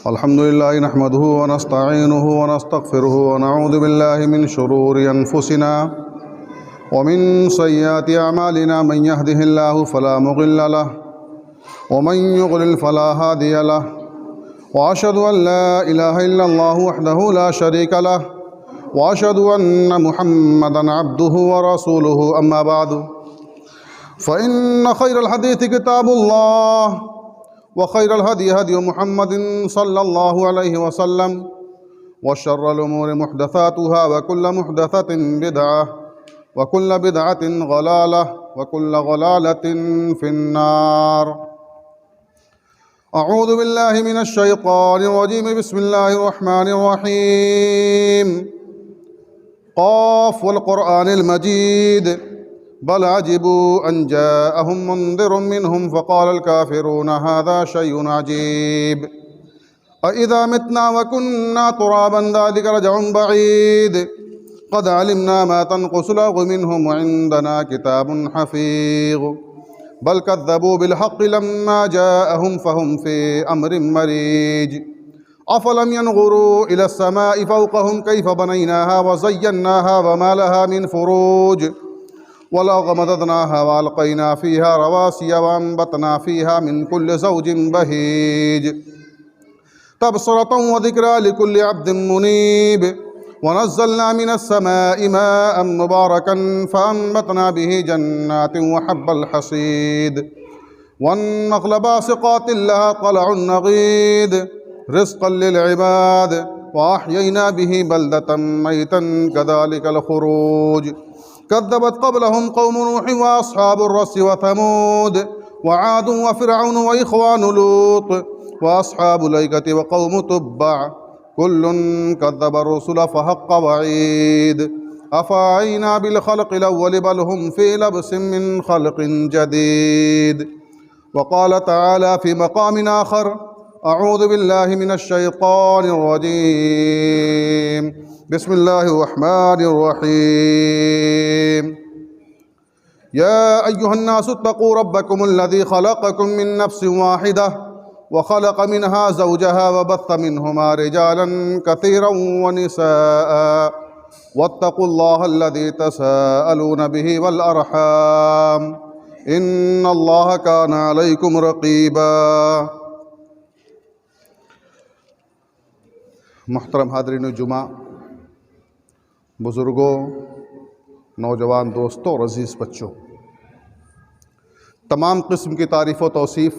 अल्हम्दुलिल्लाहि नहमदुहु व नस्तईनुहु व नस्तगफिरुहु व नऊज़ु बिल्लाहि मिन शुरूरि अनफुसिना व मिन सय्यिआति अमालिना मन यहदिहिल्लाहु फला मुज़िल्ल लहु व मन युज़लिल फला हादिय लहु व अशहदु अन ला इलाहा इल्लल्लाहु वहदहु ला शरीका लहु व अशहदु अन्न मुहम्मदन अब्दुहु व रसूलुहु अम्मा बअदु फ़इन्न खैरल हदीथि किताबुल्लाह व खैरल हदी हदी मुहम्मदिन सल्लल्लाहु अलैहि वसल्लम व शर्रल उमूरि मुहदसातुहा व कुल्लु मुहदसतिन बिदअह व कुल्लु बिदअतिन ज़लालह व कुल्लु ज़लालतिन फिन्नार। अऊज़ु बिल्लाहि मिनश शैतानिर रजीम बिस्मिल्लाहिर रहमानिर रहीम। क़ाफ़ वल क़ुरआनिल मजीद बल अजिबू अन जाअहुम मुन्ज़िरुम मिनहुम फ़क़ालल काफ़िरून हाज़ा शैउन अजीब अइज़ा मितना व कुन्ना तुराबन ज़ालिका रजउन बईद क़द अलिमना मा तनक़ुसु लहुम मिनहुम व इंदना किताबुन हफ़ीज़ बल कज़्ज़बू बिल हक़्क़ि लम्मा जाअहुम फ़हुम फ़ी अम्रिन मरीज अफ़लम यंज़ुरू इलस समाइ फ़ौक़हुम कैफ़ बनैनाहा व ज़य्यन्नाहा व मा लहा मिन फ़ुरूज वलौ मददनाहा व अलक़ैना फ़ीहा रवासिय व अंबतना फ़ीहा मिन कुल्लि ज़ौजिन बहीज तबसरतन व ज़िक्रा लिकुल्लि अब्दिन मुनीब व नज़्ज़लना मिनस समाइ माअन मुबारकन फ़अंबतना बिही जन्नातिन व हब्बल हसीद वन्नख़्ल बासिक़ातिन लहा तलउन नग़ीद रिज़्क़न लिल इबाद व अह्यैना बिही बलदतन मैतन कज़ालिकल ख़ुरूज कज़्ज़बत क़ब्लहुम क़ौमु नूह व अस्हाबुर रस्स व समूद व आद व फ़िरऔन व इख़वानु लूत व अस्हाबुल ऐकति व क़ौमु तुब्बअ कुल्लुन कज़्ज़ब रुसुल फ़हक़्क़ वईद अफ़अयिना बिल ख़ल्क़िल अव्वल बल हुम फ़ी लब्सिन मिन ख़ल्क़िन जदीद। व क़ाल तआला फ़ी मक़ामिन आख़र अऊज़ु बिल्लाहि मिनश शैतानिर रजीम बिस्मिल्लाहिर रहमानिर रहीम। या अय्युहन्नासु इत्तक़ू रब्बकुमुल्लज़ी ख़लक़कुम मिन नफ़्सिन वाहिदह व ख़लक़ मिनहा ज़ौजहा व बस्स मिनहुमा रिजालन कसीरन व निसाअ वत्तक़ुल्लाहल्लज़ी तसाअलून बिही वल अर्हाम इन्नल्लाह काना अलैकुम रक़ीबा। मुहतरम हाज़रीन जुमा, बुज़ुर्गों, नौजवान दोस्तों और अज़ीज़ बच्चों, तमाम किस्म की तारीफ़ व तौसीफ़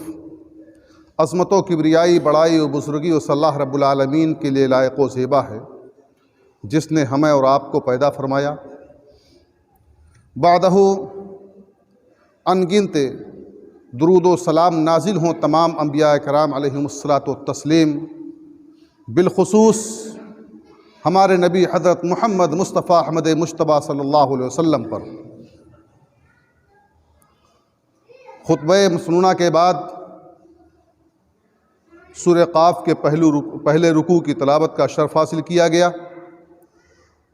अज़मत व किब्रियाई बड़ाई व बुज़ुर्गी व अल्लाह रब्बुल आलमीन के लिए लायक़ व ज़ेबा है, जिसने हमें और आपको पैदा फरमाया। बादहु अनगिनत दुरूद व सलाम नाजिल हों तमाम अंबिया कराम अलैहिमुस्सलातु व तस्लीम, बिलख़ुसूस हमारे नबी हज़रत मुहम्मद मुस्तफ़ा अहमद मुश्तबा सल्लल्लाहु अलैहि वसल्लम पर। खुतबे मसनूना के बाद सूरह क़ाफ़ के पहले रुकू की तिलावत का शर्फ़ हासिल किया गया।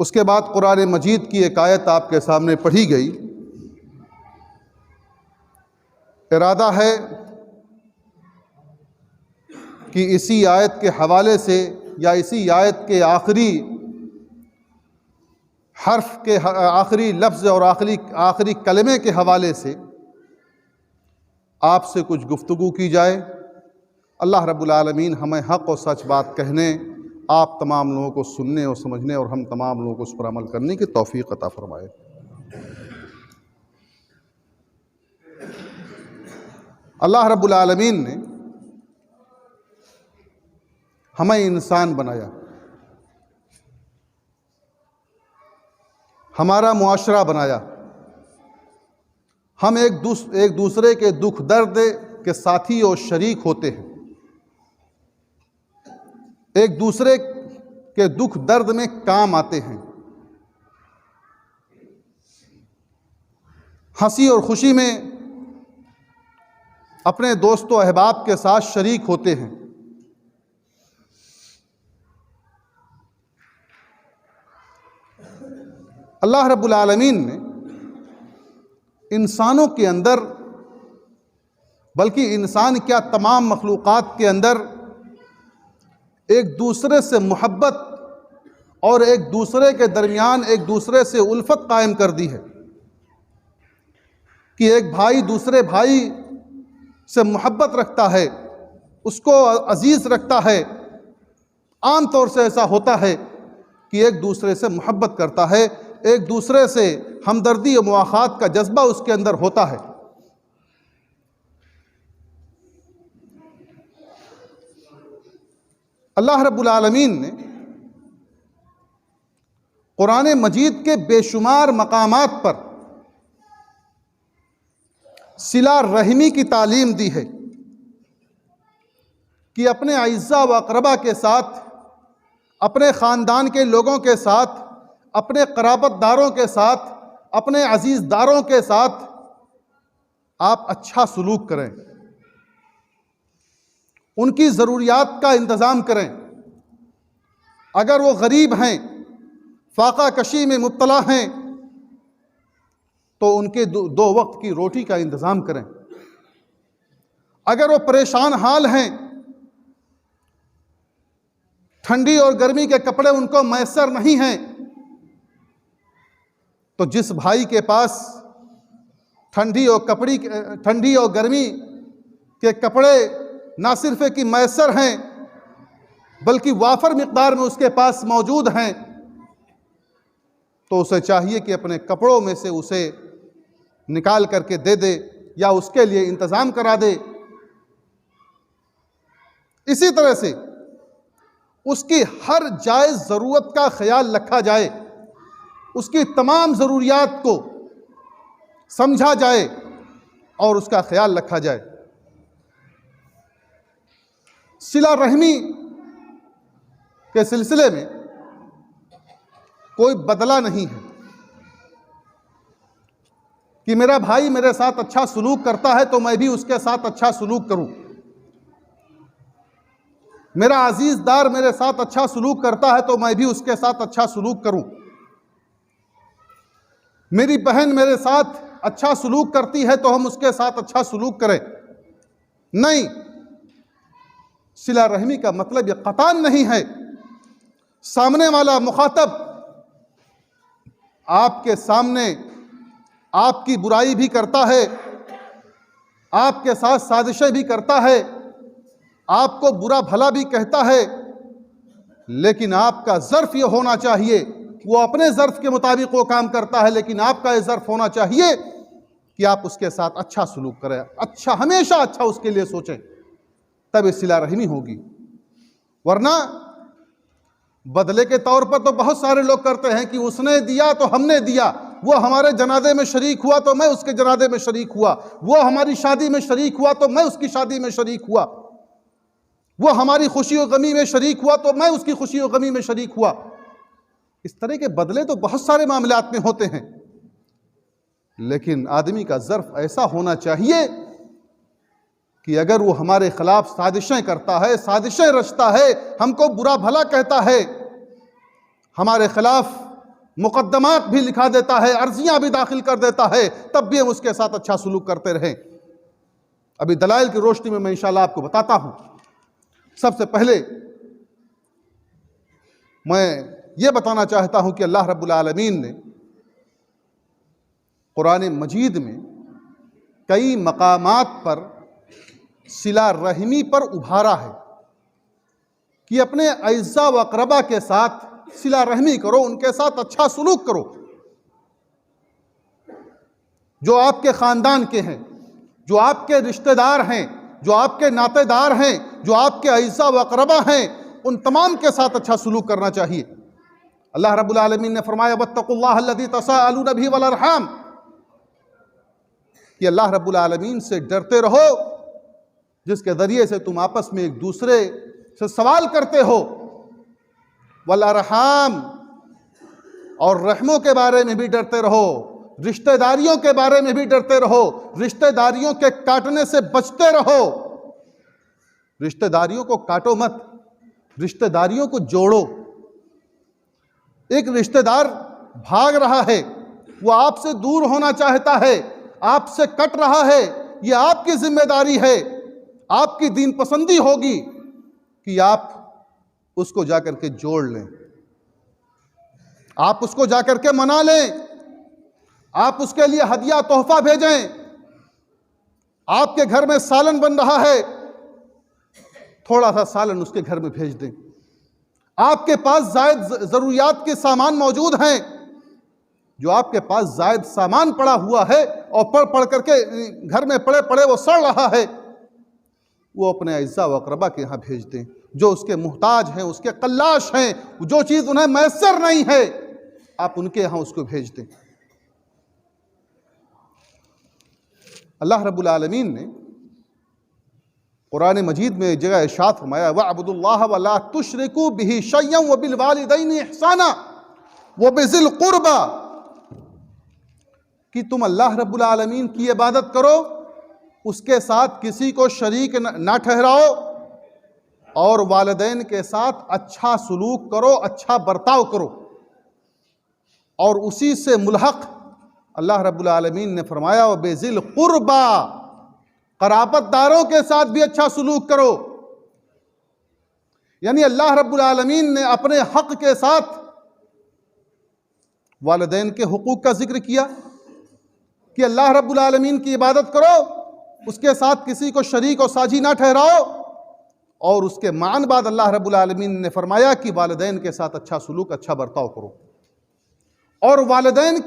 उसके बाद कुरान मजीद की एक आयत आपके सामने पढ़ी गई। इरादा है कि इसी आयत के हवाले से या इसी आयत के आखिरी हर्फ के आखिरी लफ्ज़ और आखिरी कलमे के हवाले से आपसे कुछ गुफ्तगू की जाए। अल्लाह रब्बुल आलमीन हमें हक़ और सच बात कहने, आप तमाम लोगों को सुनने और समझने और हम तमाम लोगों को उस पर अमल करने की तौफ़ीक़ अता फ़रमाए। अल्लाह रब्बुल आलमीन ने हमें इंसान बनाया, हमारा मुआशरा बनाया। हम एक दूसरे के दुख दर्द के साथी और शरीक होते हैं, एक दूसरे के दुख दर्द में काम आते हैं, हंसी और खुशी में अपने दोस्तों अहबाब के साथ शरीक होते हैं। अल्लाह रब्बुल आलमीन ने इंसानों के अंदर, बल्कि इंसान क्या तमाम मखलूक़ात के अंदर एक दूसरे से मोहब्बत और एक दूसरे के दरमियान एक दूसरे से उल्फत कायम कर दी है कि एक भाई दूसरे भाई से मोहब्बत रखता है, उसको अजीज़ रखता है। आम तौर से ऐसा होता है कि एक दूसरे से मोहब्बत करता है, एक दूसरे से हमदर्दी और मुआखात का जज्बा उसके अंदर होता है। अल्लाह रब्बुल आलमीन ने कुरान मजीद के बेशुमार मकामात पर सिला रहमी की तालीम दी है कि अपने अइज़्ज़ा व अक़रबा के साथ, अपने ख़ानदान के लोगों के साथ, अपने क़राबतदारों के साथ, अपने अज़ीज़दारों के साथ आप अच्छा सलूक करें, उनकी ज़रूरियात का इंतज़ाम करें। अगर वो गरीब हैं, फाका कशी में मुब्तला हैं, तो उनके दो वक्त की रोटी का इंतज़ाम करें। अगर वो परेशान हाल हैं, ठंडी और गर्मी के कपड़े उनको मैसर नहीं हैं, तो जिस भाई के पास ठंडी और गर्मी के कपड़े ना सिर्फ कि मैसर हैं बल्कि वाफर मिक़दार में उसके पास मौजूद हैं, तो उसे चाहिए कि अपने कपड़ों में से उसे निकाल करके दे दे या उसके लिए इंतज़ाम करा दे। इसी तरह से उसकी हर जायज़ ज़रूरत का ख्याल रखा जाए, उसकी तमाम ज़रूरियात को समझा जाए और उसका ख्याल रखा जाए। सिला रहमी के सिलसिले में कोई बदला नहीं है कि मेरा भाई मेरे साथ अच्छा सलूक करता है तो मैं भी उसके साथ अच्छा सलूक करूं, मेरा अजीज़दार मेरे साथ अच्छा सलूक करता है तो मैं भी उसके साथ अच्छा सलूक करूं, मेरी बहन मेरे साथ अच्छा सलूक करती है तो हम उसके साथ अच्छा सलूक करें। नहीं, सिला रहमी का मतलब यह क़तान नहीं है सामने वाला मुखातब आपके सामने आपकी बुराई भी करता है, आपके साथ साजिशें भी करता है, आपको बुरा भला भी कहता है, लेकिन आपका ज़र्फ़ यह होना चाहिए, वो अपने ज़र्फ़ के मुताबिक वो काम करता है, लेकिन आपका ये ज़र्फ़ होना चाहिए कि आप उसके साथ अच्छा सलूक करें, अच्छा, हमेशा अच्छा उसके लिए सोचें, तब ये सिला रहमी होगी। वरना बदले के तौर पर तो बहुत सारे लोग करते हैं कि उसने दिया तो हमने दिया, वो हमारे जनाजे में शरीक हुआ तो मैं उसके जनाजे में शरीक हुआ, वो हमारी शादी में शरीक हुआ तो मैं उसकी शादी में शरीक हुआ, वो हमारी खुशी और गमी में शरीक हुआ तो मैं उसकी खुशी और गमी में शरीक हुआ। इस तरह के बदले तो बहुत सारे मामलात में होते हैं, लेकिन आदमी का ज़र्फ़ ऐसा होना चाहिए कि अगर वो हमारे ख़िलाफ़ साजिशें करता है, साजिशें रचता है, हमको बुरा भला कहता है, हमारे ख़िलाफ़ मुक़द्दमात भी लिखा देता है, अर्ज़ियाँ भी दाखिल कर देता है, तब भी हम उसके साथ अच्छा सलूक करते रहें। अभी दलाइल की रोशनी में मैं इंशाअल्लाह आपको बताता हूँ। सबसे पहले मैं ये बताना चाहता हूँ कि अल्लाह रब्बुल आलमीन ने कुरान मजीद में कई मकामात पर सिला रहमी पर उभारा है कि अपने अइज़्ज़ा व अक़रबा के साथ सिला रहमी करो, उनके साथ अच्छा सलूक करो। जो आपके ख़ानदान के हैं, जो आपके रिश्तेदार हैं, जो आपके नातेदार हैं, जो आपके अइज़्ज़ा व अक़रबा हैं, उन तमाम के साथ अच्छा सलूक करना चाहिए। अल्लाह रब्बुल आलमीन ने फरमाया वत्तक़ुल्लाह अल्लज़ी तसाअलून बिही वल अरहाम, कि अल्लाह रब्बुल आलमीन से डरते रहो जिसके ज़रिए से तुम आपस में एक दूसरे से सवाल करते हो। वल अरहाम, और रहमों के बारे में भी डरते रहो, रिश्तेदारियों के बारे में भी डरते रहो, रिश्तेदारियों के काटने से बचते रहो। रिश्तेदारियों को काटो मत, रिश्तेदारियों को जोड़ो। एक रिश्तेदार भाग रहा है, वो आपसे दूर होना चाहता है, आपसे कट रहा है, ये आपकी जिम्मेदारी है, आपकी दीन पसंदी होगी कि आप उसको जाकर के जोड़ लें, आप उसको जाकर के मना लें, आप उसके लिए हदिया तोहफा भेजें। आपके घर में सालन बन रहा है, थोड़ा सा सालन उसके घर में भेज दें। आपके पास जायद जरूरियात के सामान मौजूद हैं, जो आपके पास जायद सामान पड़ा हुआ है और पढ़ करके घर में पड़े पड़े वो सड़ रहा है, वो अपने अज़्ज़ा व अक़रबा के यहाँ भेज दें, जो उसके मुहताज हैं, उसके कल्लाश हैं, जो चीज़ उन्हें मैसर नहीं है, आप उनके यहाँ उसको भेज दें। अल्लाह रब्बुल आलमीन ने कुरान मजीद में एक जगह इरशाद फरमाया, वअब्दुल्लाह व ला तुशरिकू बिही शय्यन व बिल वालिदैनि इहसाना व बिज़िल क़ुरबा, कि तुम अल्लाह रब्बुल आलमीन की इबादत करो, उसके साथ किसी को शरीक ना ठहराओ, और वालिदैन के साथ अच्छा सलूक करो, अच्छा बर्ताव करो। और उसी से मुल्हक अल्लाह रब्बुल आलमीन ने फरमाया, व बिज़िल क़ुरबा, क़राबतदारों के साथ भी अच्छा सलूक करो। यानी अल्लाह रब्बुल आलमीन ने अपने हक़ के साथ वालिदैन के हुकूक का जिक्र किया कि अल्लाह रब्बुल आलमीन की इबादत करो, उसके साथ किसी को शरीक और साझी ना ठहराओ, और उसके मान बाद अल्लाह रब्बुल आलमीन ने फरमाया कि वालिदैन के साथ अच्छा सलूक, अच्छा बर्ताव करो। और वालिदैन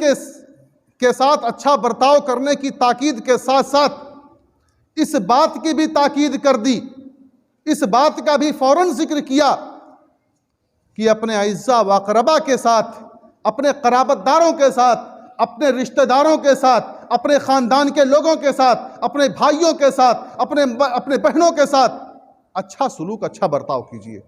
के साथ अच्छा बर्ताव करने की ताकीद के साथ साथ इस बात की भी ताकीद कर दी, इस बात का भी फौरन जिक्र किया कि अपने अइज़्ज़ा व अक़रबा के साथ, अपने क़राबतदारों के साथ, अपने रिश्तेदारों के साथ, अपने ख़ानदान के लोगों के साथ, अपने भाइयों के साथ, अपने बहनों के साथ अच्छा सलूक, अच्छा बर्ताव कीजिए।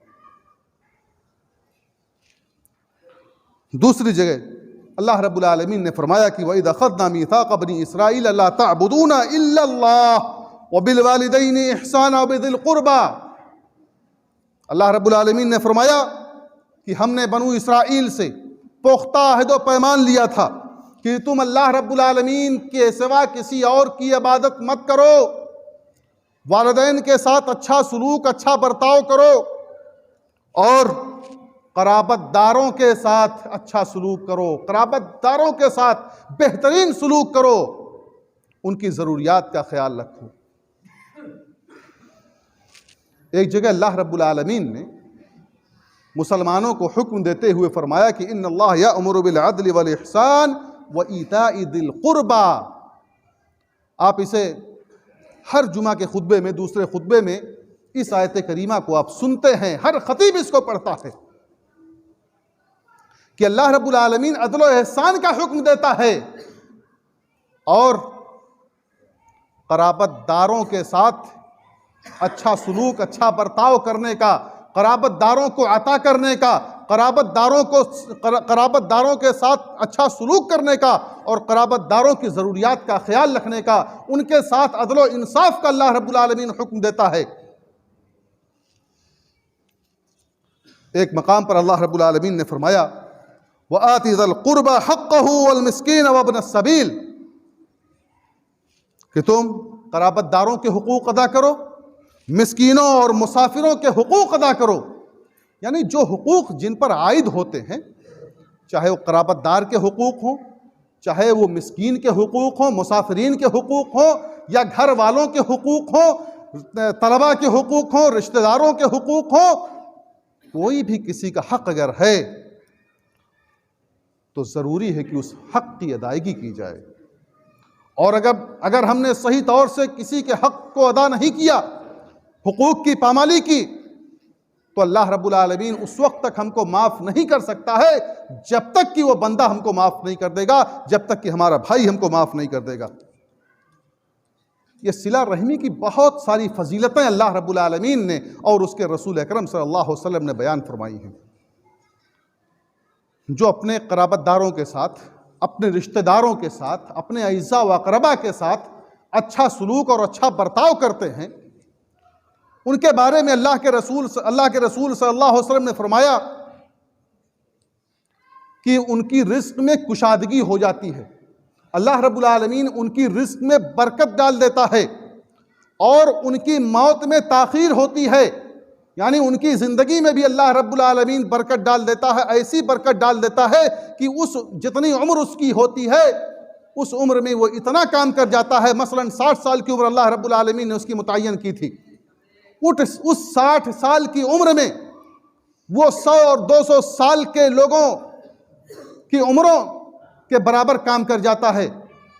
दूसरी जगह अल्लाह रब्बुल आलमीन ने फरमाया कि वइज़ अख़ज़ना मीसाक़ बनी इसराईल अल्ला तअबुदूना इल्लल्लाह व बिल वालिदैनि इहसाना व बिज़िल क़ुरबा। अल्लाह रब्बुल आलमीन ने फरमाया कि हमने बनु इसराइल से पुख्ता अहद व पैमान लिया था कि तुम अल्लाह रब्बुल आलमीन के सिवा किसी और की इबादत मत करो, वालिदैन के साथ अच्छा सलूक, अच्छा बर्ताव करो, और क़राबतदारों के साथ अच्छा सलूक करो, क़राबतदारों के साथ बेहतरीन सलूक करो, उनकी ज़रूरियात का ख्याल रखो। एक जगह अल्लाह रब्बुल आलमीन ने मुसलमानों को हुक्म देते हुए फरमाया कि इन्नल्लाह यअमुरु बिल अदलि वल इहसान व ईताइ दिल क़ुरबा। आप इसे हर जुमा के खुतबे में, दूसरे खुतबे में इस आयत करीमा को आप सुनते हैं, हर खतीब इसको पढ़ता है कि अल्लाह रब्बुल आलमीन अदल व एहसान का हुक्म देता है और क़राबतदारों के साथ अच्छा सलूक, अच्छा बर्ताव करने का, क़राबतदारों को अता करने का, क़राबतदारों के साथ अच्छा सलूक करने का, और क़राबतदारों की ज़रूरियात का ख्याल रखने का, उनके साथ अदल व इंसाफ का अल्लाह रब्बुल आलमीन हुक्म देता है। एक मकाम पर अल्लाह रब्बुल आलमीन ने फरमाया, व आति ज़िल क़ुरबा हक़्क़हु वल मिस्कीन व इब्न सबील, कि तुम क़राबतदारों के हुकूक अदा करो, मिस्कीनों और मुसाफिरों के हुकूक अदा करो। यानी जो हुकूक जिन पर आयद होते हैं, चाहे वो क़राबतदार के हुकूक हों, चाहे वो मिस्कीन के हुकूक हों, मुसाफिरीन के हुकूक हों, या घर वालों के हुकूक हों, तलबा के हुकूक हों, रिश्तेदारों के हुकूक हों, कोई भी किसी का हक़ अगर है तो ज़रूरी है कि उस हक़ की अदायगी की जाए। और अगर हमने सही तौर से किसी के हक़ को अदा नहीं किया, हुकूक की पामाली की, तो अल्लाह रब्बुल आलमीन उस वक्त तक हमको माफ़ नहीं कर सकता है जब तक कि वो बंदा हमको माफ़ नहीं कर देगा, जब तक कि हमारा भाई हमको माफ़ नहीं कर देगा। ये सिला रहमी की बहुत सारी फजीलतें अल्लाह रब्बुल आलमीन ने और उसके रसूल अकरम सल्लल्लाहु अलैहि वसल्लम ने बयान फरमाई हैं। जो अपने क़राबतदारों के साथ, अपने रिश्तेदारों के साथ, अपने अइज़्ज़ा व अक़रबा के साथ अच्छा सलूक और अच्छा बर्ताव करते हैं, उनके बारे में अल्लाह के रसूल सल्लल्लाहु अलैहि वसल्लम ने फरमाया कि उनकी रिज़्क़ में कुशादगी हो जाती है, अल्लाह रब्बुल आलमीन उनकी रिज़्क़ में बरकत डाल देता है और उनकी मौत में ताख़ीर होती है। यानी उनकी ज़िंदगी में भी अल्लाह रब्बुल आलमीन बरकत डाल देता है, ऐसी बरकत डाल देता है कि उस जितनी उम्र उसकी होती है उस उम्र में वो इतना काम कर जाता है। मसलन 60 साल की उम्र अल्लाह रब्बुल आलमीन ने उसकी मुतय्यन की थी, उस 60 साल की उम्र में वो 100 और 200 साल के लोगों की उम्रों के बराबर काम कर जाता है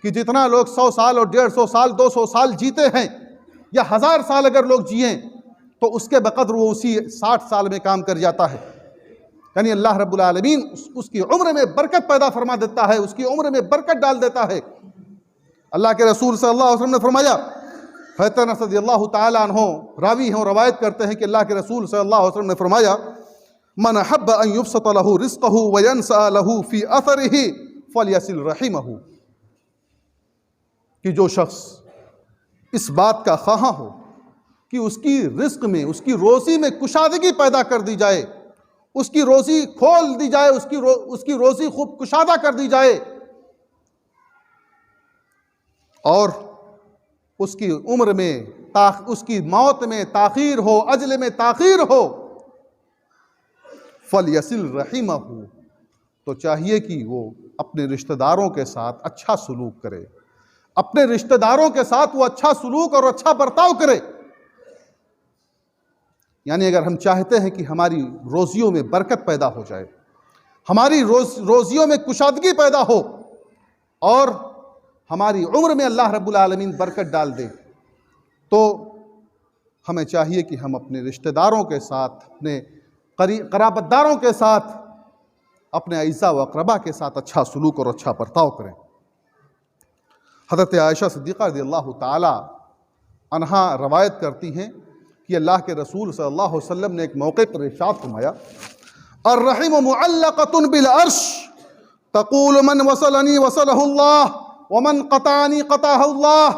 कि जितना लोग 100 साल और 150 साल 200 साल जीते हैं या 1000 साल अगर लोग जिए तो उसके बकदर वो उसी 60 साल में काम कर जाता है। यानी अल्लाह रब्बुल आलमीन उसकी उम्र में बरकत पैदा फरमा देता है, उसकी उम्र में बरकत डाल देता है। अल्लाह के रसूल सल्लल्लाहु अलैहि वसल्लम ने फरमाया, हज़रत अनस रज़ियल्लाहु ताला अन्हु रावी हैं, रवायत करते हैं कि अल्लाह के रसूल सल्लल्लाहु अलैहि वसल्लम ने फरमाया, मन अहब्ब अन युबसत लहू रिज़्क़हू व यनसा लहू फ़ी अथरिही फलयसिल रहिमहू, कि जो शख्स इस बात का ख्वाह हो कि उसकी रिस्क में, उसकी रोज़ी में कुशादगी पैदा कर दी जाए, उसकी रोज़ी खोल दी जाए, उसकी रोज़ी खूब कुशादा कर दी जाए और उसकी उम्र में उसकी मौत में ताख़ीर हो, अजल में ताख़ीर हो, फलयसिल रहिमहू, तो चाहिए कि वो अपने रिश्तेदारों के साथ अच्छा सलूक करे, अपने रिश्तेदारों के साथ वो अच्छा सलूक और अच्छा बर्ताव करे। यानी अगर हम चाहते हैं कि हमारी रोज़ियों में बरकत पैदा हो जाए, हमारी रोज़ियों में कुशादगी पैदा हो और हमारी उम्र में अल्लाह रब्बुल आलमीन बरकत डाल दे, तो हमें चाहिए कि हम अपने रिश्तेदारों के साथ, अपने क़राबतदारों के साथ, अपने अज़ा व अक़रबा के साथ अच्छा सलूक और अच्छा बर्ताव करें। हज़रत आयशा सिद्दीक़ा रज़ियल्लाहु ताला अन्हा रवायत करती हैं कि अल्लाह के रसूल सल्लल्लाहु अलैहि वसल्लम ने एक मौके पर इरशाद फरमाया, अर्रहिम मुअल्लक़तुन बिल अर्श तक़ूल मन वसलनी वसलहुल्लाह व मन क़तानी क़ताहुल्लाह,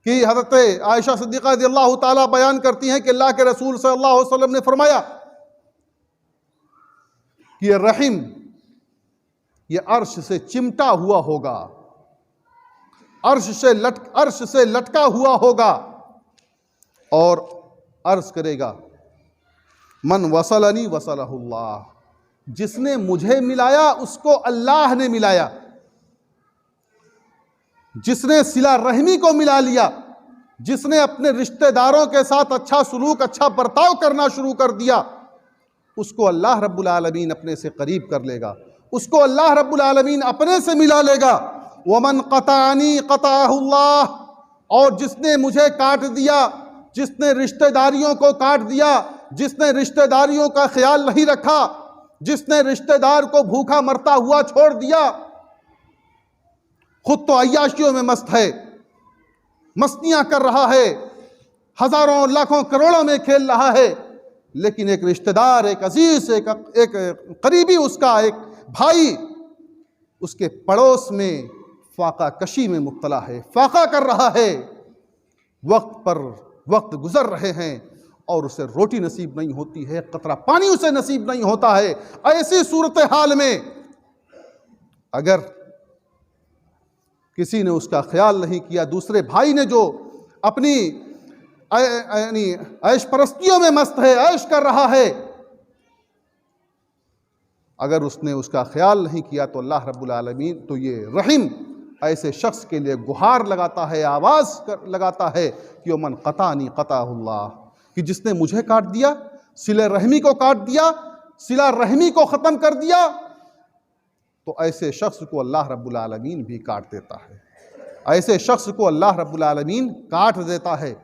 कि हज़रत आयशा सिद्दीक़ा रज़ियल्लाहु ताला बयान करती हैं कि अल्लाह के रसूल सल्लल्लाहु अलैहि वसल्लम ने फरमाया कि ये रहीम, ये अर्श से चिमटा हुआ होगा, अर्श से लटका हुआ होगा और अर्ज़ करेगा, मन वसलनी वसलहुल्लाह, जिसने मुझे मिलाया उसको अल्लाह ने मिलाया, जिसने सिला रहमी को मिला लिया, जिसने अपने रिश्तेदारों के साथ अच्छा सलूक, अच्छा बर्ताव करना शुरू कर दिया, उसको अल्लाह रब्बुल आलमीन अपने से करीब कर लेगा, उसको अल्लाह रब्बुल आलमीन अपने से मिला लेगा। वमन क़तानी क़ताहुल्लाह, और जिसने मुझे काट दिया, जिसने रिश्तेदारियों को काट दिया, जिसने रिश्तेदारियों का ख्याल नहीं रखा, जिसने रिश्तेदार को भूखा मरता हुआ छोड़ दिया, खुद तो अय्याशियों में मस्त है, मस्तियां कर रहा है, हजारों लाखों करोड़ों में खेल रहा है, लेकिन एक रिश्तेदार, एक अजीज, एक करीबी, उसका एक भाई उसके पड़ोस में फाका कशी में मुब्तला है, फाका कर रहा है, वक्त पर वक्त गुजर रहे हैं और उसे रोटी नसीब नहीं होती है, कतरा पानी उसे नसीब नहीं होता है। ऐसी सूरत हाल में अगर किसी ने उसका ख्याल नहीं किया, दूसरे भाई ने जो अपनी यानी ऐश परस्तियों में मस्त है, ऐश कर रहा है, अगर उसने उसका ख्याल नहीं किया तो अल्लाह रब्बुल आलमीन तो ये रहीम ऐसे शख्स के लिए गुहार लगाता है, आवाज़ लगाता है कि मन क़तानी क़ताहुल्लाह, कि जिसने मुझे काट दिया, सिले रहमी को काट दिया, सिला रहमी को ख़त्म कर दिया, तो ऐसे शख्स को अल्लाह रब्बुल आलमीन भी काट देता है, ऐसे शख्स को अल्लाह रब्बुल आलमीन काट देता है,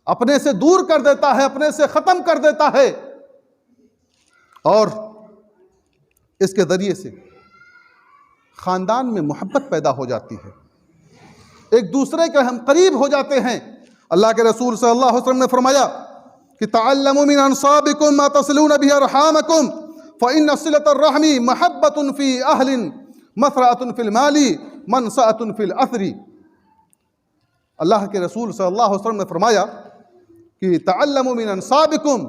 अपने से दूर कर देता है, अपने से ख़त्म कर देता है। और इसके ज़रिए से ख़ानदान में मोहब्बत पैदा हो जाती है, एक दूसरे के हम करीब हो जाते हैं। अल्लाह के रसूल सल्लल्लाहु अलैहि वसल्लम ने फरमाया कि तअल्लमू मिन अंसाबिकुम मा तसिलून बिही अरहामकुम फ़इन्न सिलतर रहमी महब्बतुन फ़ी अहलिन मसरअतुन फ़िल माली मनसअतुन फ़िल अथरी। अल्लाह के रसूल सल्लल्लाहु अलैहि वसल्लम ने फरमाया कि तअल्लमू मिन अंसाबिकुम,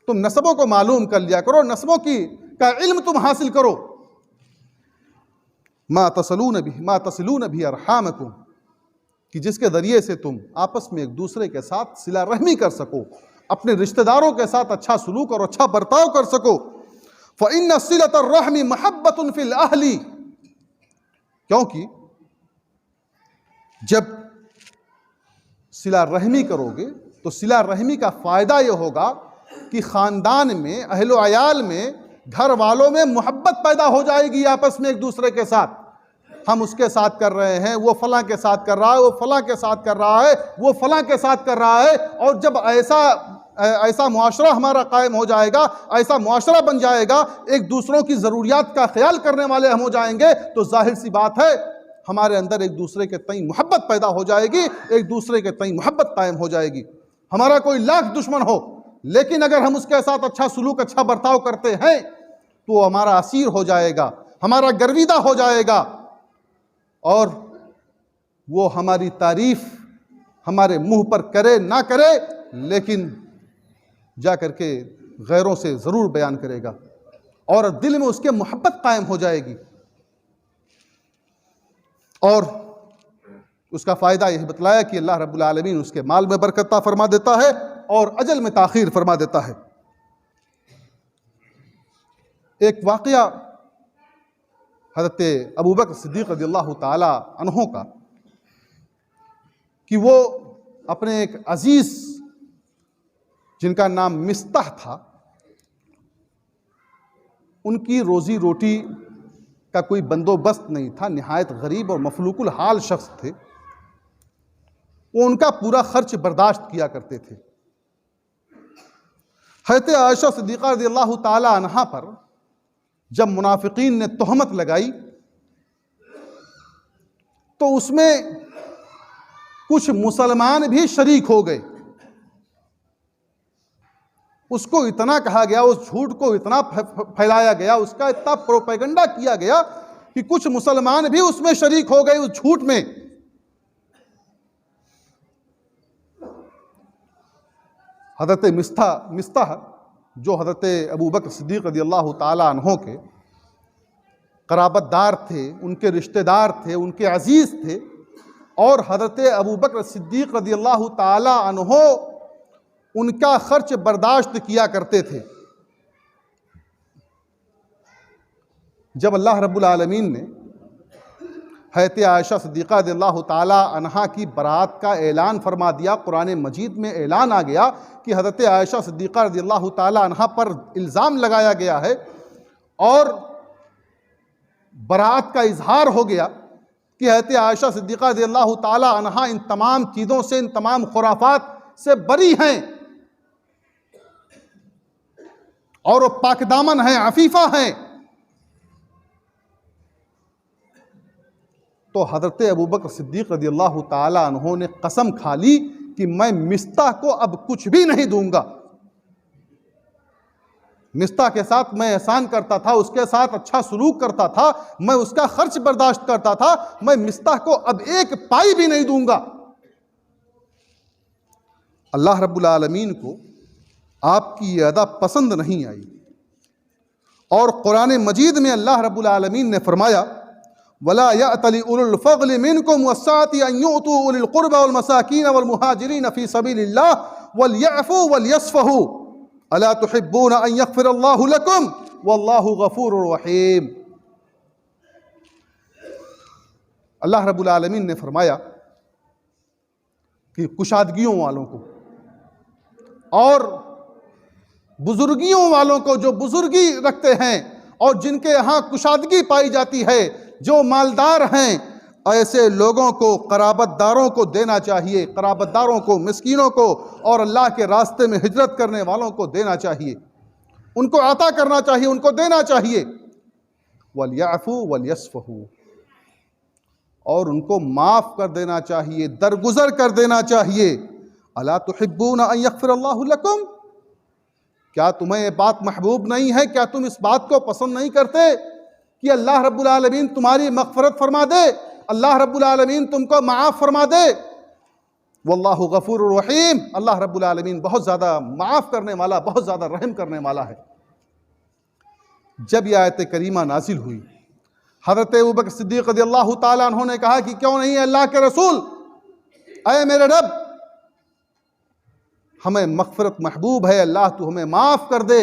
तुम नस्बों को मालूम कर लिया करो, नस्बों का इल्म तुम हासिल करो। मा तसिलून बिही अरहामकुम, कि जिसके ज़रिए से तुम आपस में एक दूसरे के साथ सिला रहमी कर सको, अपने रिश्तेदारों के साथ अच्छा सलूक और अच्छा बर्ताव कर सको। फ़इन्न सिलतर रहमी महब्बतुन फिल अहली, क्योंकि जब सिला रहमी करोगे तो सिला रहमी का फ़ायदा ये होगा कि ख़ानदान में, अहलो अयाल में, घर वालों में मोहब्बत पैदा हो जाएगी आपस में एक दूसरे के साथ। हम उसके साथ कर रहे हैं, वो फलां के साथ कर रहा है, वो फलां के साथ कर रहा है, वो फलां के साथ कर रहा है। और जब ऐसा मुआशरा हमारा कायम हो जाएगा, ऐसा मुआशरा बन जाएगा, एक दूसरों की ज़रूरियात का ख्याल करने वाले हम हो जाएंगे, तो जाहिर सी बात है हमारे अंदर एक दूसरे के तई मोहब्बत पैदा हो जाएगी, एक दूसरे के तई मोहब्बत कायम हो जाएगी। हमारा कोई लाख दुश्मन हो, लेकिन अगर हम उसके साथ अच्छा सलूक, अच्छा बर्ताव करते हैं तो वो हमारा असीर हो जाएगा, हमारा गर्विदा हो जाएगा, और वो हमारी तारीफ हमारे मुंह पर करे ना करे, लेकिन जा करके गैरों से ज़रूर बयान करेगा और दिल में उसके मोहब्बत कायम हो जाएगी। और उसका फ़ायदा यही बतलाया कि अल्लाह रब्बुल आलमीन उसके माल में बरकत फरमा देता है और अजल में ताख़ीर फरमा देता है। एक वाक़या हज़रत अबू बकर सिद्दीक़ रज़ियल्लाहु ताला अन्हो का, कि वो अपने एक अज़ीज़ जिनका नाम मिस्ताह था, उनकी रोज़ी रोटी का कोई बंदोबस्त नहीं था, निहायत गरीब और मफलूकुल हाल शख्स थे। वो उनका पूरा खर्च बर्दाश्त किया करते थे। हज़रत आयशा सिद्दीक़ा रज़ियल्लाहु ताला अन्हा पर जब मुनाफिकीन ने तोहमत लगाई तो उसमें कुछ मुसलमान भी शरीक हो गए। उसको इतना कहा गया, उस झूठ को इतना फैलाया गया, उसका इतना प्रोपेगेंडा किया गया कि कुछ मुसलमान भी उसमें शरीक हो गए, उस झूठ में। हज़रत मिस्ताह जो हज़रत अबू बकर सिद्दीक़ रज़ियल्लाहु ताला अन्हो के क़राबतदार थे, उनके रिश्तेदार थे, उनके अज़ीज़ थे, और हज़रत अबू बकर सिद्दीक़ रज़ियल्लाहु ताला अन्हो उनका खर्च बर्दाश्त किया करते थे। जब अल्लाह रब्बुल आलमीन ने हज़रत आयशा सिद्दीक़ा रज़ियल्लाहु ताला अन्हा की बरात का ऐलान फरमा दिया, कुरान मजीद में ऐलान आ गया कि हज़रत आयशा सिद्दीक़ा रज़ियल्लाहु ताला अन्हा पर इल्ज़ाम लगाया गया है, और बरात का इजहार हो गया कि हज़रत आयशा सिद्दीक़ा रज़ियल्लाहु ताला अन्हा इन तमाम चीज़ों से, इन तमाम खुराफात से बरी हैं और वो पाकदामन हैं, अफीफ़ा हैं। तो हज़रत अबू बकर सिद्दीक़ रज़ियल्लाहु ताला अन्हो ने कसम खा ली कि मैं मिस्ताह को अब कुछ भी नहीं दूंगा। मिस्ताह के साथ मैं एहसान करता था, उसके साथ अच्छा सलूक करता था, मैं उसका खर्च बर्दाश्त करता था, मैं मिस्ताह को अब एक पाई भी नहीं दूंगा। अल्लाह रब्बुल आलमीन को आपकी ये अदा पसंद नहीं आई, और कुरान मजीद में अल्लाह रब्बुल आलमीन ने फरमाया, वला यअतली उलुल फ़ज़्ल मिनकुम वस्साअति अन युअतू उलिल क़ुरबा वल मसाकीन वल मुहाजिरीन फ़ी सबीलिल्लाह वलयअफ़ू वलयस्फ़हू अला तुहिब्बून अन यग़फ़िरल्लाहु लकुम वल्लाहु गफ़ूरुर रहीम। अल्लाह रब्बुल आलमीन ने फरमाया कि कुशादगियों वालों को और बुजुर्गियों वालों को, जो बुजुर्गी रखते हैं और जिनके यहाँ कुशादगी पाई जाती है, जो मालदार हैं, ऐसे लोगों को, क़राबतदारों को देना चाहिए, क़राबतदारों को, मिस्कीनों को और अल्लाह के रास्ते में हिजरत करने वालों को देना चाहिए, उनको अता करना चाहिए, उनको देना चाहिए। वलयअफ़ू वलयस्फ़हू, और उनको माफ़ कर देना चाहिए, दरगुजर कर देना चाहिए। अला तुहिब्बून अन यग़फ़िरल्लाहु लकुम, क्या तुम्हें ये बात महबूब नहीं है, क्या तुम इस बात को पसंद नहीं करते कि अल्लाह रब्बुल आलमीन तुम्हारी मग़फ़िरत फरमा दे, अल्लाह रब्बुल आलमीन तुमको माफ़ फरमा दे। वल्लाहु गफ़ूरुर रहीम, अल्लाह रब्बुल आलमीन बहुत ज़्यादा माफ़ करने वाला, बहुत ज़्यादा रहम करने वाला है। जब यह आयत करीमा नाजिल हुई, हज़रत अबू बकर सिद्दीक़ रज़ियल्लाहु ताला अन्हु ने कहा कि क्यों नहीं अल्लाह के रसूल, ऐ मेरे रब, हमें मग़फ़िरत महबूब है, अल्लाह तू हमें माफ़ कर दे।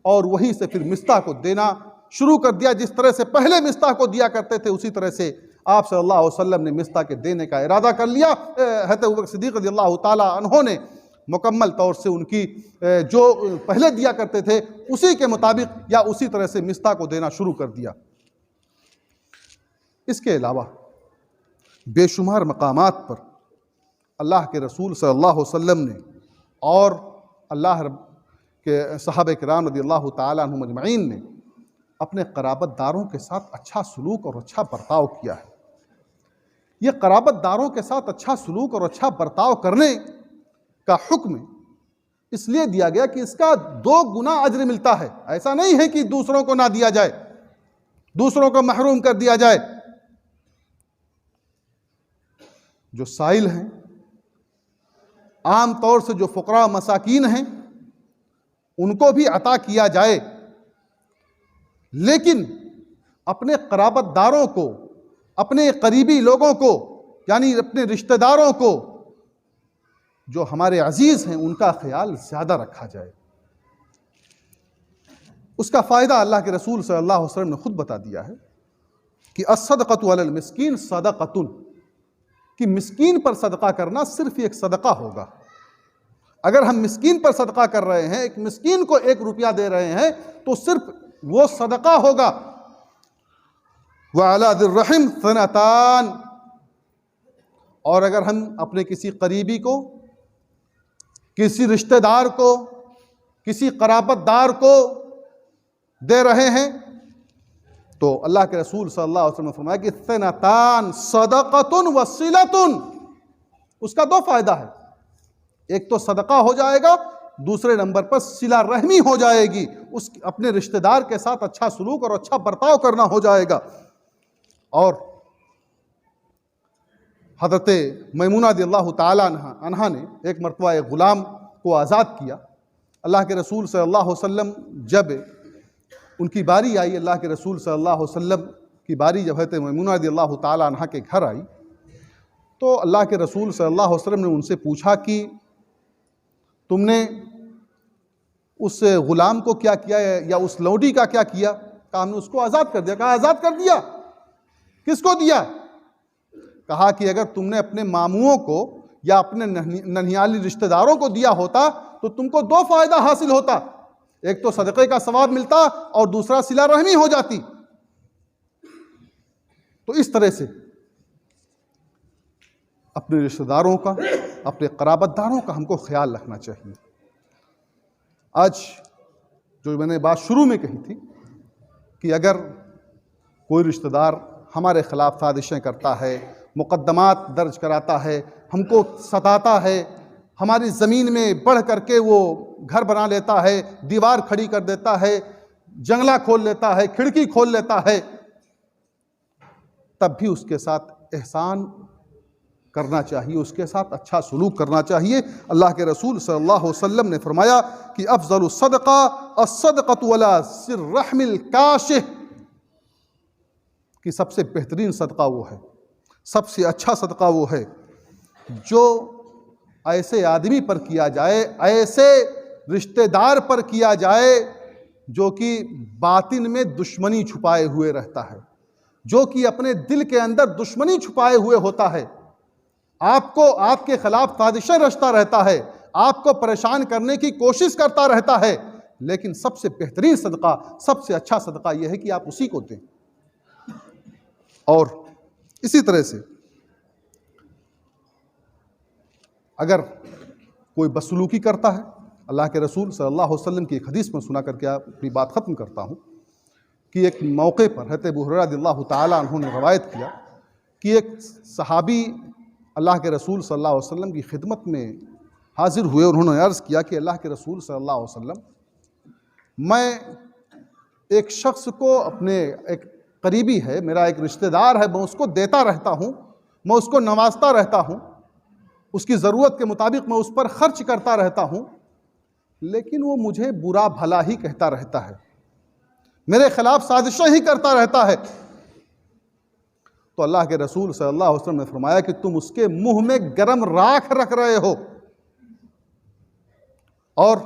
और वहीं से फिर मिस्ता को देना शुरू कर दिया। जिस तरह से पहले मिस्ता को दिया करते थे, उसी तरह से आप सल्लल्लाहु अलैहि वसल्लम ने मिस्ता के देने का इरादा कर लिया। हज़रत अबू बकर सिद्दीक़ रज़ियल्लाहु ताला अन्हु ने मुकम्मल तौर से उनकी जो पहले दिया करते थे उसी के मुताबिक या उसी तरह से मिस्ता को देना शुरू कर दिया। इसके अलावा बेशुमार मकामात पर अल्लाह के रसूल सल्लल्लाहु अलैहि वसल्लम ने और अल्लाह के सहाबा किराम रज़ियल्लाहु ताला अन्हुम अजमईन ने अपने क़राबतदारों के साथ अच्छा सलूक और अच्छा बर्ताव किया है। ये क़राबतदारों के साथ अच्छा सलूक और अच्छा बर्ताव करने का हुक्म इसलिए दिया गया कि इसका 2 गुना अज्र मिलता है। ऐसा नहीं है कि दूसरों को ना दिया जाए, दूसरों को महरूम कर दिया जाए। जो साइल हैं, आम तौर से जो फ़ुक़रा मसाकीन हैं, उनको भी अता किया जाए, लेकिन अपने क़राबतदारों को, अपने करीबी लोगों को, यानी अपने रिश्तेदारों को, जो हमारे अजीज़ हैं, उनका ख्याल ज़्यादा रखा जाए। उसका फ़ायदा अल्लाह के रसूल सल्लल्लाहु अलैहि वसल्लम ने खुद बता दिया है कि अस्सदक़तु अलल मिस्कीन सदक़तुन, कि मिस्कीन पर सदका करना सिर्फ एक सदका होगा। अगर हम मिस्कीन पर सदका कर रहे हैं, एक मिस्कीन को 1 रुपया दे रहे हैं, तो सिर्फ वो सदका होगा। व अला ज़िर रहम सनतान, और अगर हम अपने किसी करीबी को, किसी रिश्तेदार को, किसी क़राबतदार को दे रहे हैं, तो अल्लाह के रसूल सल्लल्लाहु अलैहि वसल्लम ने फरमाया कि सनतान सदक़तुन व सिलतुन, उसका 2 फ़ायदा है। एक तो सदका हो जाएगा, दूसरे नंबर पर सिला रहमी हो जाएगी, उस अपने रिश्तेदार के साथ अच्छा सलूक और अच्छा बर्ताव करना हो जाएगा। और हज़रत मैमूना रज़ियल्लाहु ताला अन्हा ने एक मरतबा एक ग़ुलाम को आज़ाद किया। अल्लाह के रसूल सल्लल्लाहु अलैहि वसल्लम जब उनकी बारी आई, अल्लाह के रसूल सल्लल्लाहु अलैहि वसल्लम की बारी जब हज़रत मैमूना रज़ियल्लाहु ताला अन्हा के घर आई, तो अल्लाह के रसूल सल्लल्लाहु अलैहि वसल्लम ने उनसे पूछा कि तुमने उस ग़ुलाम को क्या किया या उस लौंडी का क्या किया? कहा हमने उसको आज़ाद कर दिया। कहा आज़ाद कर दिया, किसको दिया? कहा कि अगर तुमने अपने मामुओं को या अपने ननिहाली रिश्तेदारों को दिया होता तो तुमको 2 फ़ायदा हासिल होता, एक तो सदक़े का सवाब मिलता और दूसरा सिला रहमी हो जाती। तो इस तरह से अपने रिश्तेदारों का, अपने क़राबतदारों का हमको ख्याल रखना चाहिए। आज जो मैंने बात शुरू में कही थी कि अगर कोई रिश्तेदार हमारे ख़िलाफ़ साजिशें करता है, मुक़द्दमात दर्ज कराता है, हमको सताता है, हमारी ज़मीन में बढ़ करके वो घर बना लेता है, दीवार खड़ी कर देता है, जंगला खोल लेता है, खिड़की खोल लेता है, तब भी उसके साथ एहसान करना चाहिए, उसके साथ अच्छा सलूक करना चाहिए। अल्लाह के रसूल सल्लल्लाहु अलैहि वसल्लम ने फरमाया कि अफ़ज़लु सदक़ा अस्सदक़तु अला सिर रहमिल काशिह, कि सबसे बेहतरीन सदका वो है, सबसे अच्छा सदका वो है जो ऐसे आदमी पर किया जाए, ऐसे रिश्तेदार पर किया जाए जो कि बातिन में दुश्मनी छुपाए हुए रहता है, जो कि अपने दिल के अंदर दुश्मनी छुपाए हुए होता है, आपको आपके खिलाफ साजिशें रचता रहता है, आपको परेशान करने की कोशिश करता रहता है, लेकिन सबसे बेहतरीन सदका, सबसे अच्छा सदका यह है कि आप उसी को दें। और इसी तरह से अगर कोई बदसलूकी करता है, अल्लाह के रसूल सल्लल्लाहु अलैहि वसल्लम की एक हदीस में सुना करके अपनी बात ख़त्म करता हूँ कि एक मौके पर हज़रत अबू हुरैरा रज़ियल्लाहु ताला अन्हु ने रवायत किया कि एक सहाबी अल्लाह के रसूल सल्लल्लाहु अलैहि वसल्लम की खिदमत में हाजिर हुए। उन्होंने अर्ज़ किया कि अल्लाह के रसूल सल्लल्लाहु अलैहि वसल्लम, मैं एक शख्स को, अपने एक करीबी है, मेरा एक रिश्तेदार है, मैं उसको देता रहता हूँ, मैं उसको नवाजता रहता हूँ, उसकी ज़रूरत के मुताबिक मैं उस पर ख़र्च करता रहता हूँ, लेकिन वो मुझे बुरा भला ही कहता रहता है, मेरे ख़िलाफ़ साजिशें ही करता रहता है। तो अल्लाह के रसूल सल्लल्लाहु अलैहि वसल्लम ने फरमाया कि तुम उसके मुंह में गरम राख रख रहे हो। और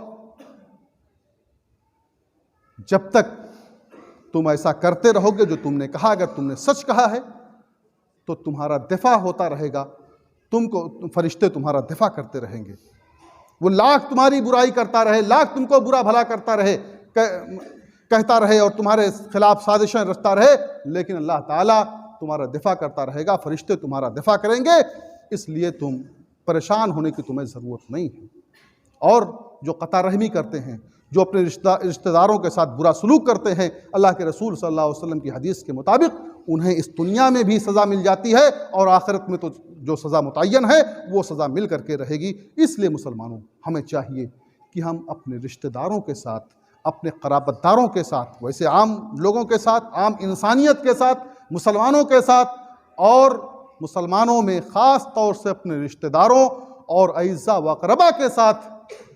जब तक तुम ऐसा करते रहोगे जो तुमने कहा, अगर तुमने सच कहा है तो तुम्हारा दिफा होता रहेगा, तुमको फरिश्ते तुम्हारा दिफा करते रहेंगे। वो लाख तुम्हारी बुराई करता रहे, लाख तुमको बुरा भला करता रहे, कहता रहे और तुम्हारे खिलाफ साजिशें रचता रहे, लेकिन अल्लाह ताला तुम्हारा दिफा करता रहेगा, फरिश्ते तुम्हारा दिफा करेंगे। इसलिए तुम परेशान होने की तुम्हें ज़रूरत नहीं है। और जो क़ता रहमी करते हैं, जो अपने रिश्तेदारों के साथ बुरा सलूक करते हैं, अल्लाह के रसूल सल्लल्लाहु अलैहि वसल्लम की हदीस के मुताबिक उन्हें इस दुनिया में भी सज़ा मिल जाती है और आखिरत में तो जो सज़ा मुतय्यन है वो सज़ा मिल करके रहेगी। इसलिए मुसलमानों, हमें चाहिए कि हम अपने रिश्तेदारों के साथ, अपने क़राबतदारों के साथ, वैसे आम लोगों के साथ, आम इंसानियत के साथ, मुसलमानों के साथ, और मुसलमानों में ख़ास तौर से अपने रिश्तेदारों और अइज़ा व अक़रबा के साथ,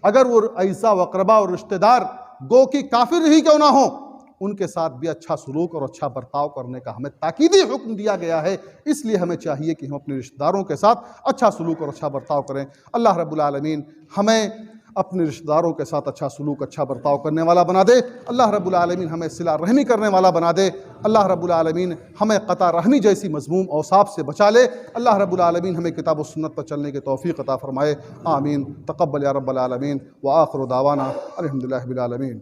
अगर वो अइज़ा व अक़रबा और रिश्तेदार गो कि काफिर ही क्यों ना हो, उनके साथ भी अच्छा सलूक और अच्छा बर्ताव करने का हमें ताकीदी हुक्म दिया गया है। इसलिए हमें चाहिए कि हम अपने रिश्तेदारों के साथ अच्छा सलूक और अच्छा बर्ताव करें। अल्लाह रब्बुल आलमीन हमें अपने रिश्तेदारों के साथ अच्छा सलूक, अच्छा बर्ताव करने वाला बना दे। अल्लाह रब्बुल आलमीन हमें सिला रहमी करने वाला बना दे। अल्लाह रब्बुल आलमीन हमें क़ता रहमी जैसी मज़मूम औसाफ से बचा ले। अल्लाह रब्बुल आलमीन हमें किताब व सुन्नत पर चलने की तौफ़ीक़ अता फ़रमाए। आमीन। तक़ब्बल या रब्बल आलमीन व आख़िरु दावाना अल्हम्दुलिल्लाहि रब्बिल आलमीन।